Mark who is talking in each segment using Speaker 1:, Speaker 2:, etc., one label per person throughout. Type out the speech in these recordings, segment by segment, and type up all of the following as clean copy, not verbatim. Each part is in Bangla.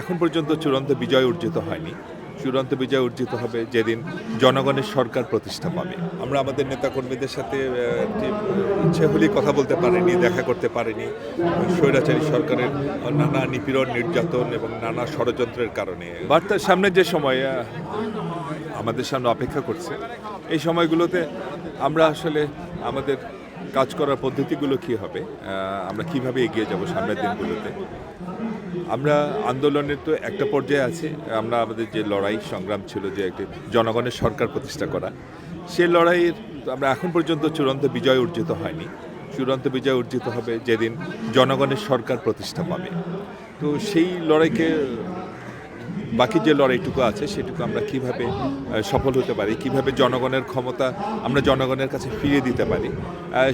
Speaker 1: এখন পর্যন্ত চূড়ান্ত বিজয় অর্জিত হয়নি। চূড়ান্ত বিজয় অর্জিত হবে যেদিন জনগণের সরকার প্রতিষ্ঠা পাবে। আমরা আমাদের নেতাকর্মীদের সাথে ইচ্ছে হলেই কথা বলতে পারিনি, দেখা করতে পারিনি। স্বৈরাচারী সরকারের নানা নিপীড়ন, নির্যাতন এবং নানা ষড়যন্ত্রের কারণে। বার্তার সামনে যে সময় আমাদের সামনে অপেক্ষা করছে, এই সময়গুলোতে আমরা আসলে আমাদের কাজ করার পদ্ধতিগুলো কী হবে, আমরা কিভাবে এগিয়ে যাব সামনের দিনগুলোতে। আমরা আন্দোলনের তো একটা পর্যায়ে আছি। আমরা আমাদের যে লড়াই সংগ্রাম ছিল যে একটি জনগণের সরকার প্রতিষ্ঠা করা, সেই লড়াইয়ের আমরা এখন পর্যন্ত চূড়ান্ত বিজয় অর্জিত হয়নি। চূড়ান্ত বিজয় অর্জিত হবে যেদিন জনগণের সরকার প্রতিষ্ঠা পাবে। তো সেই লড়াইকে বাকি যে লড়াইটুকু আছে সেটুকু আমরা কিভাবে সফল হতে পারি, কিভাবে জনগণের ক্ষমতা আমরা জনগণের কাছে ফিরিয়ে দিতে পারি,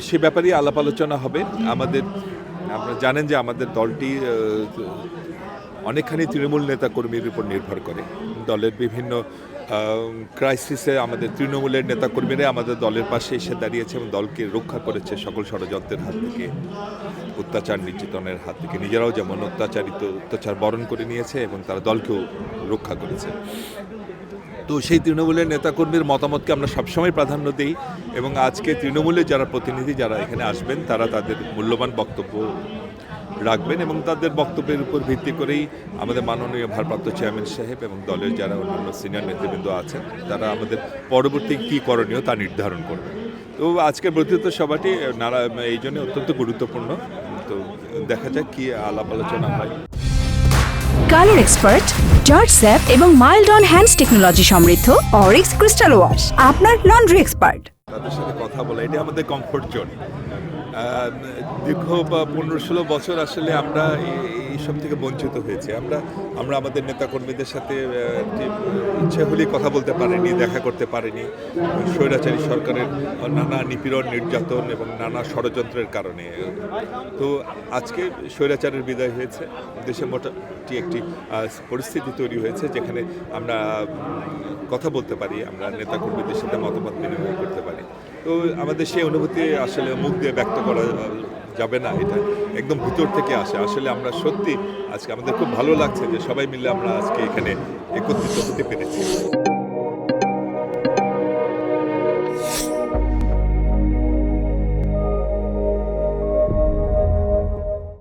Speaker 1: সে ব্যাপারেই আলাপ আলোচনা হবে। আপনারা জানেন যে আমাদের দলটি অনেকখানি তৃণমূল নেতাকর্মীর উপর নির্ভর করে। দলের বিভিন্ন ক্রাইসিসে আমাদের তৃণমূলের নেতাকর্মীরা আমাদের দলের পাশে এসে দাঁড়িয়েছে এবং দলকে রক্ষা করেছে সকল ষড়যন্ত্রের হাত থেকে, অত্যাচার নির্যাতনের হাত থেকে। নিজেরাও যেমন অত্যাচার বরণ করে নিয়েছে এবং তারা দলকেও রক্ষা করেছে। তো সেই তৃণমূলের নেতাকর্মীর মতামতকে আমরা সবসময় প্রাধান্য দিই এবং আজকে তৃণমূলের যারা প্রতিনিধি যারা এখানে আসবেন তারা তাদের মূল্যবান বক্তব্য রাখবেন এবং তাদের বক্তব্যের উপর ভিত্তি করেই আমাদের মাননীয় ভারপ্রাপ্ত চেয়ারম্যান সাহেব এবং দলের যারা অন্যান্য সিনিয়র নেতৃবৃন্দ আছেন তারা আমাদের পরবর্তী কী করণীয় তা নির্ধারণ করবে। তো আজকের বর্ধিত সভাটি এই জন্য অত্যন্ত গুরুত্বপূর্ণ। তো দেখা যাক কী আলাপ আলোচনা হয়।
Speaker 2: কালার এক্সপার্ট, জর্জ স্যাপ এবং মাইল্ড অন হ্যান্ডস টেকনোলজি সমৃদ্ধ অরিক্স ক্রিস্টাল ওয়াশ আপনার লন্ড্রি এক্সপার্ট।
Speaker 1: তাদের সাথে কথা বলা এটা আমাদের কমফোর্ট জোন। দীর্ঘ 15-16 বছর আসলে আমরা এইসব থেকে বঞ্চিত হয়েছি। আমরা আমাদের নেতাকর্মীদের সাথে ইচ্ছে হলেই কথা বলতে পারিনি, দেখা করতে পারিনি। স্বৈরাচারী সরকারের নানা নিপীড়ন, নির্যাতন এবং নানা ষড়যন্ত্রের কারণে। তো আজকে স্বৈরাচারের বিদায় হয়েছে, দেশে মোটামুটি একটি পরিস্থিতি তৈরি হয়েছে যেখানে আমরা কথা বলতে পারি, আমরা নেতাকর্মীদের সাথে মতামত বিনিময় করতে পারি। তো আমাদের সেই অনুভূতি আসলে মুখ দিয়ে ব্যক্ত করা যাবে না, এটা একদম ভিতর থেকে আসে। আসলে আমরা সত্যি আজকে আমাদের খুব ভালো লাগছে যে সবাই মিলে আমরা আজকে এখানে একত্রিত হতে পেরেছি।